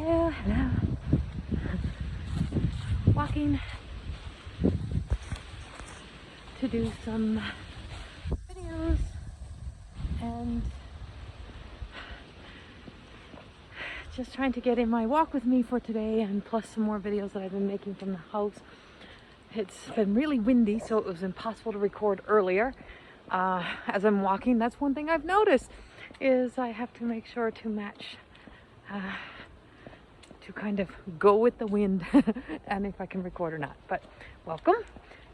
Hello, hello. Walking to do some videos and just trying to get in my walk with me for today, and plus some more videos that I've been making from the house. It's been really windy, so it was impossible to record earlier as I'm walking. That's one thing I've noticed, is I have to make sure to match, to kind of go with the wind and if I can record or not. But welcome,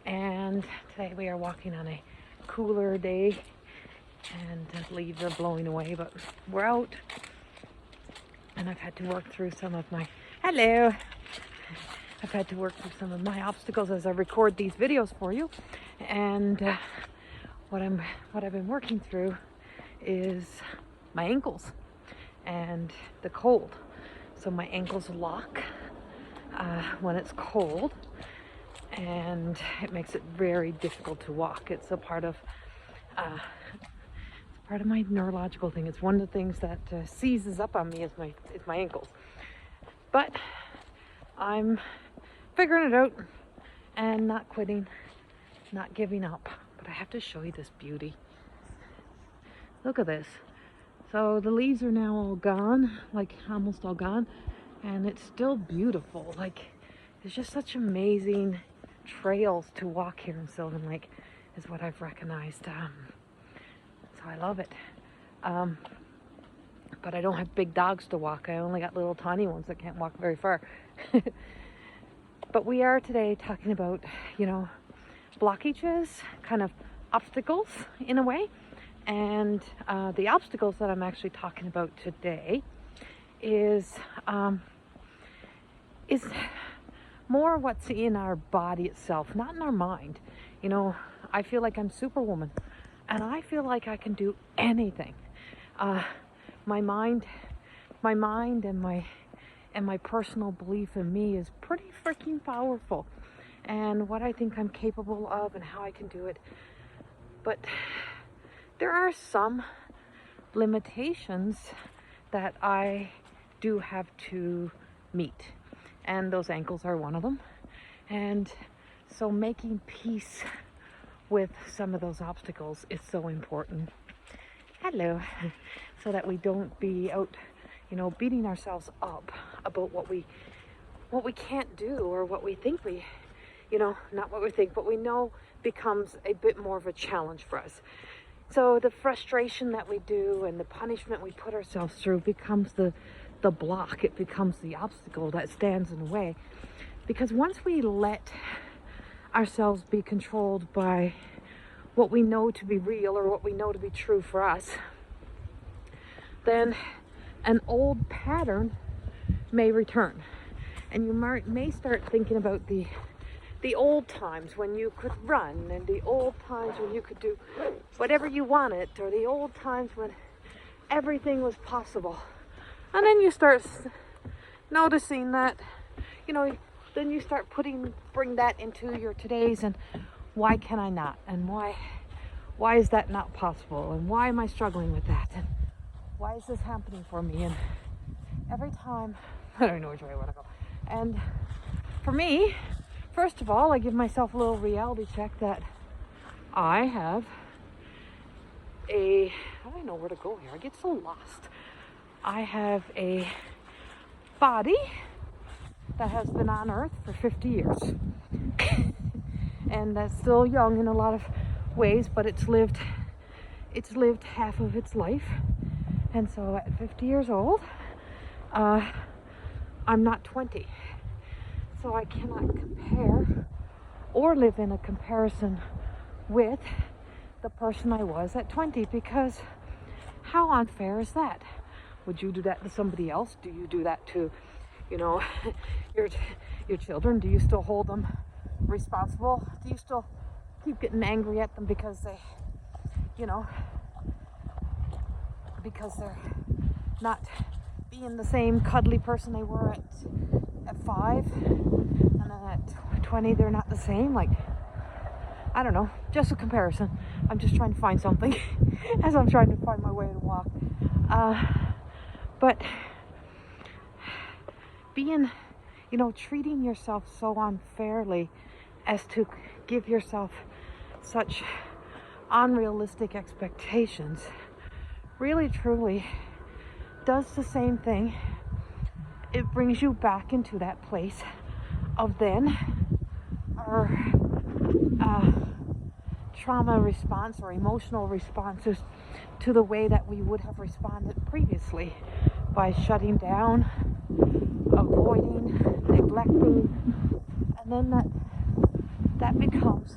and today we are walking on a cooler day and the leaves are blowing away, but we're out, and I've had to work through some of my I've had to work through some of my obstacles as I record these videos for you. And what I've been working through is my ankles and the cold. So my ankles lock when it's cold, and it makes it very difficult to walk. It's a part of my neurological thing. It's one of the things that seizes up on me is my ankles. But I'm figuring it out and not quitting, not giving up. But I have to show you this beauty. Look at this. So the leaves are now all gone, like almost all gone, and it's still beautiful. Like, there's just such amazing trails to walk here in Sylvan Lake, is what I've recognized. So I love it. But I don't have big dogs to walk. I only got little tiny ones that can't walk very far. But we are today talking about, blockages, kind of obstacles in a way. And the obstacles that I'm actually talking about today is more what's in our body itself, not in our mind. I feel like I'm Superwoman, and I feel like I can do anything. My mind and my personal belief in me is pretty freaking powerful, and what I think I'm capable of and how I can do it. But there are some limitations that I do have to meet, and those ankles are one of them. And so making peace with some of those obstacles is so important. Hello. So that we don't be out, beating ourselves up about what we can't do, or what we think not what we think, but we know becomes a bit more of a challenge for us. So the frustration that we do and the punishment we put ourselves through becomes the block. It becomes the obstacle that stands in the way. Because once we let ourselves be controlled by what we know to be real, or what we know to be true for us, then an old pattern may return. And you may start thinking about the old times when you could run, and the old times when you could do whatever you wanted, or the old times when everything was possible. And then you start noticing that, then you start bring that into your todays, and why can I not? And why is that not possible? And why am I struggling with that? And why is this happening for me? And every time, I don't know which way I want to go. And for me, first of all, I give myself a little reality check that I have I don't know where to go here. I get so lost. I have a body that has been on Earth for 50 years. And that's still young in a lot of ways, but it's lived half of its life. And so at 50 years old, I'm not 20. So I cannot compare or live in a comparison with the person I was at 20, because how unfair is that? Would you do that to somebody else? Do you do that to, your children? Do you still hold them responsible? Do you still keep getting angry at them because they, because they're not being the same cuddly person they were at 5, and then at 20 they're not the same? Like, I don't know, just a comparison. I'm just trying to find something as I'm trying to find my way to walk. But being, treating yourself so unfairly as to give yourself such unrealistic expectations really truly does the same thing. It brings you back into that place of then our trauma response or emotional responses to the way that we would have responded previously, by shutting down, avoiding, neglecting, and then that becomes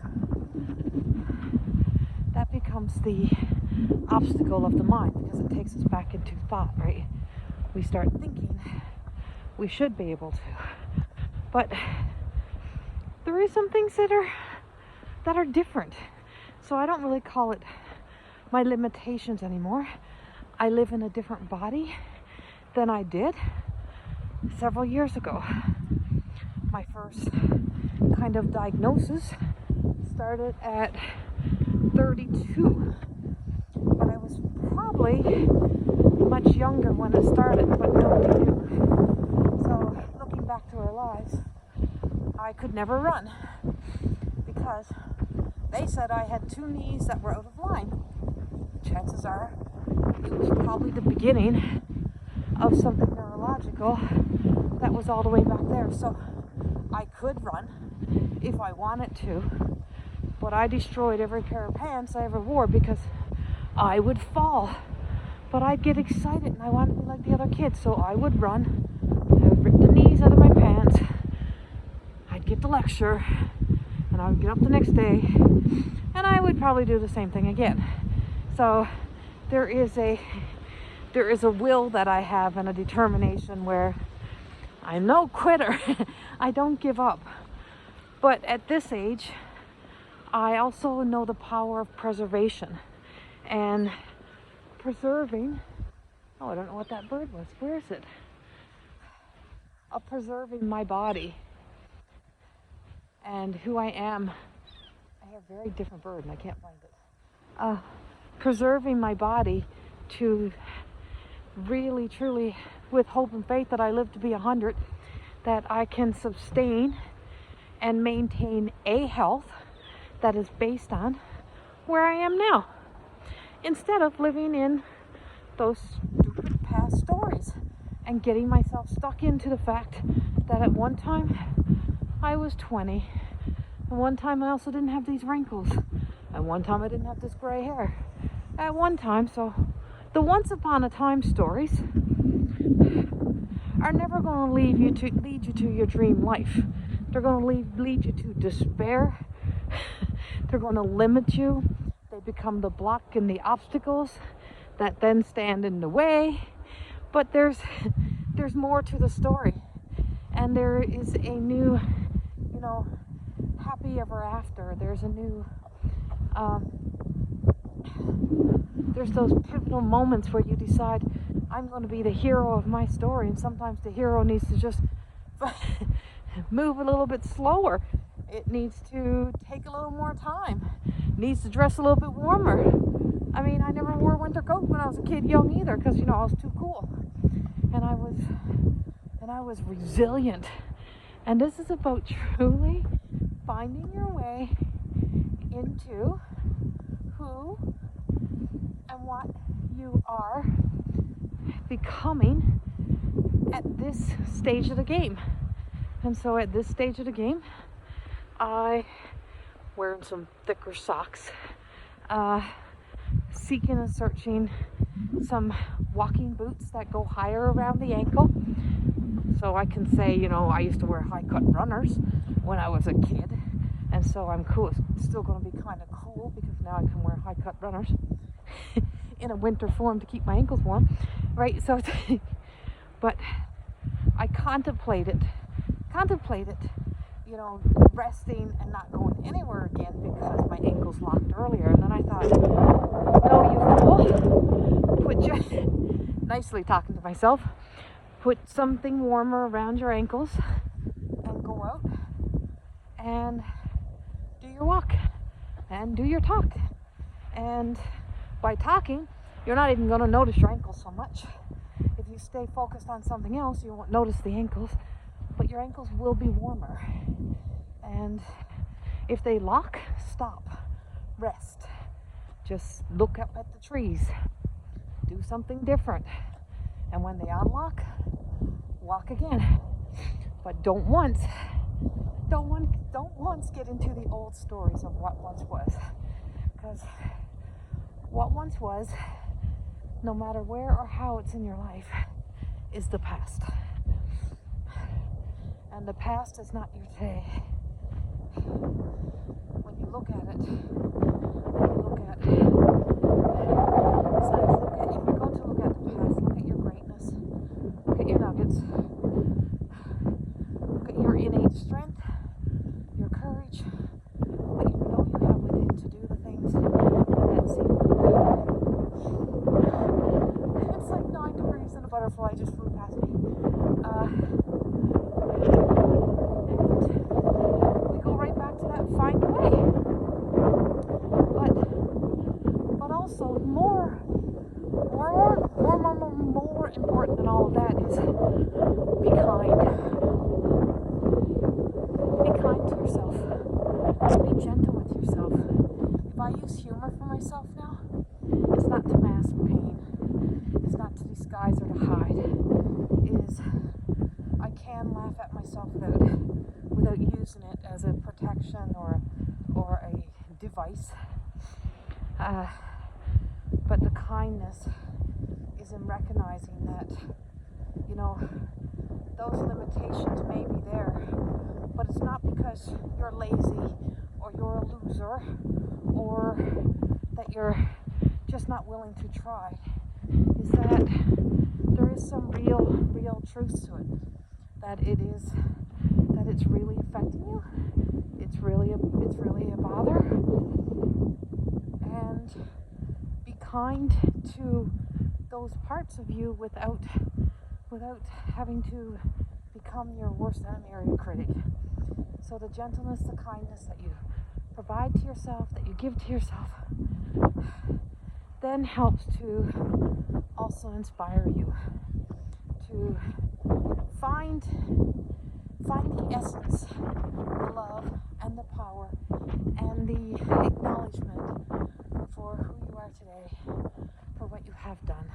the obstacle of the mind, because it takes us back into thought, right? We start thinking we should be able to, but there is some things that are different. So I don't really call it my limitations anymore. I live in a different body than I did several years ago. My first kind of diagnosis started at 32, but I was probably much younger when it started, but nobody knew. So looking back to our lives, I could never run because they said I had two knees that were out of line. Chances are it was probably the beginning of something neurological that was all the way back there. So I could run if I wanted to, but I destroyed every pair of pants I ever wore because I would fall. But I'd get excited and I wanted to be like the other kids, so I would run. I would rip the knees out of my pants. I'd get the lecture, and I would get up the next day, and I would probably do the same thing again. So there is a will that I have and a determination where I'm no quitter. I don't give up. But at this age, I also know the power of preservation and preserving. Oh, I don't know what that bird was. Where is it? Of preserving my body and who I am. I have a very different bird and I can't find it. Preserving my body to really, truly, with hope and faith that I live to be 100, that I can sustain and maintain a health that is based on where I am now, instead of living in those stupid past stories and getting myself stuck into the fact that at one time I was 20, and one time I also didn't have these wrinkles, and one time I didn't have this gray hair at one time. So the once upon a time stories are never going to lead you to your dream life. They're going to lead you to despair. They're going to limit you. They become the block and the obstacles that then stand in the way. But there's more to the story, and there is a new, happy ever after. There's a new there's those pivotal moments where you decide, I'm going to be the hero of my story, and sometimes the hero needs to just move a little bit slower. It needs to take a little more time. It needs to dress a little bit warmer. I mean, I never wore a winter coat when I was a kid young either, because I was too cool. And I was resilient. And this is about truly finding your way into who and what you are becoming at this stage of the game. And so at this stage of the game, I wearing some thicker socks, seeking and searching some walking boots that go higher around the ankle. So I can say, I used to wear high-cut runners when I was a kid, and so I'm cool. It's still going to be kind of cool because now I can wear high-cut runners in a winter form to keep my ankles warm, right? So, but I contemplated, resting and not going anywhere again because my ankles locked earlier. And then I thought, no, you fool, nicely talking to myself, put something warmer around your ankles and go out and do your walk and do your talk. And by talking, you're not even going to notice your ankles so much. If you stay focused on something else, you won't notice the ankles. your ankles will be warmer. And if they lock, stop, rest. Just look up at the trees. Do something different. And when they unlock, walk again. But don't once get into the old stories of what once was. Because what once was, no matter where or how it's in your life, is the past. And the past is not your today. When you look at it, besides, if you're going to look at the past, look at your greatness, look at your nuggets, look at your innate strength, your courage, what you know you have within to do the things that seem it's like 9 degrees and a butterfly just flew past me. And we go right back to that, find a way. But also more important than all of that is be kind. Be kind to yourself. Be gentle with yourself. If I use humor for myself now, it's not to mask pain. It's not to disguise or to hide. It is I can laugh at myself without using it as a protection or a device. But the kindness is in recognizing that, you know, those limitations may be there, but it's not because you're lazy or you're a loser or that you're just not willing to try. Is that there is some real truth to it. That it's really affecting you. It's really a bother. And be kind to those parts of you without having to become your worst enemy or your critic. So the gentleness, the kindness that you provide to yourself, that you give to yourself, then helps to also inspire you to find the essence, the love and the power and the acknowledgement for who you are today, for what you have done,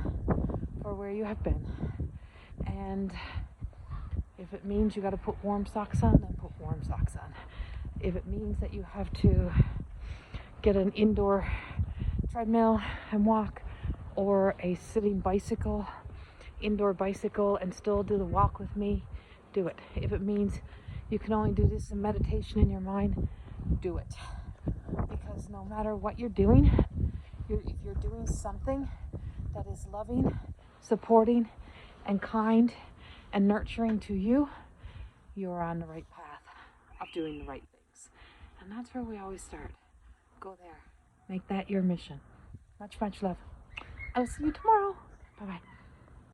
for where you have been. And if it means you got to put warm socks on, then put warm socks on. If it means that you have to get an indoor treadmill and walk, or a sitting bicycle, indoor bicycle, and still do the walk with me, do it. If it means you can only do this in meditation in your mind, do it. Because no matter what you're doing, if you're doing something that is loving, supporting, and kind, and nurturing to you, you're on the right path of doing the right things. And that's where we always start. Go there. Make that your mission. Much, much love. I'll see you tomorrow. Bye-bye.